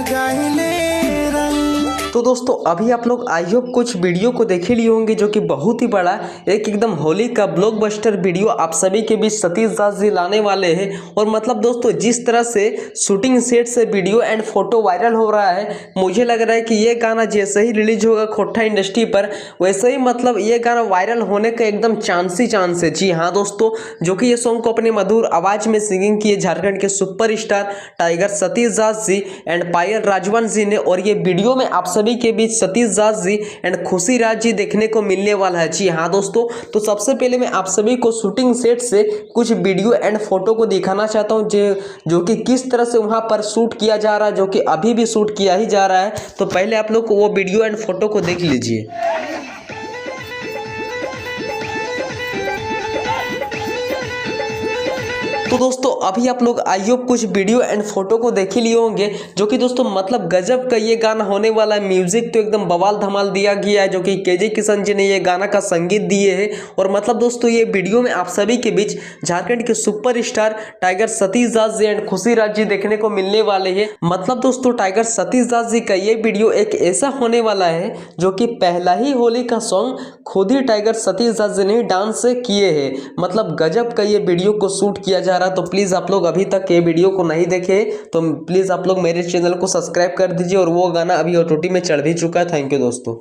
लगाइले रंग। तो दोस्तों अभी आप लोग आई होप कुछ वीडियो को देख ही लिए होंगे जो कि बहुत ही बड़ा एक एकदम होली का ब्लॉकबस्टर वीडियो आप सभी के बीच सतीश दास जी लाने वाले हैं। और मतलब दोस्तों जिस तरह से शूटिंग सेट से वीडियो एंड फोटो वायरल हो रहा है, मुझे लग रहा है कि ये गाना जैसे ही रिलीज होगा खोट्टा इंडस्ट्री पर, वैसे ही मतलब ये गाना वायरल होने का एकदम चांस ही चांस है। जी हाँ दोस्तों, जो कि ये सॉन्ग को अपनी मधुर आवाज में सिंगिंग किए झारखंड के superstar tiger Satish Das ji and Payal Rajvansh ji ने। और ये वीडियो में आप सभी के बीच सतीश दास जी एंड खुशी राज जी देखने को मिलने वाला है। जी हाँ दोस्तों, तो सबसे पहले मैं आप सभी को शूटिंग सेट से कुछ वीडियो एंड फोटो को दिखाना चाहता हूँ जो कि किस तरह से वहां पर शूट किया जा रहा है, जो कि अभी भी शूट किया ही जा रहा है। तो पहले आप लोग को वो वीडियो एंड फोटो को देख लीजिए। तो दोस्तों अभी आप लोग आई होप कुछ वीडियो एंड फोटो को देख ही लिए होंगे, जो कि दोस्तों मतलब गजब का ये गाना होने वाला है। म्यूजिक तो एकदम बवाल धमाल दिया गया है, जो कि केजे किशन जी ने ये गाना का संगीत दिए है। और मतलब दोस्तों ये वीडियो में आप सभी के बीच झारखंड के superstar tiger Satish Das ji and Khushi Raj जी देखने को मिलने वाले हैं। मतलब दोस्तों टाइगर सतीश दास जी का ये वीडियो एक ऐसा होने वाला है जो कि पहला ही होली का सॉन्ग खुद ही टाइगर सतीश दास जी ने डांस से किए हैं। मतलब गजब का ये वीडियो को शूट किया जा रहा। तो प्लीज आप लोग अभी तक ये वीडियो को नहीं देखे तो प्लीज आप लोग मेरे चैनल को सब्सक्राइब कर दीजिए। और वो गाना अभी ओटीटी में चढ़ भी चुका है। थैंक यू दोस्तों।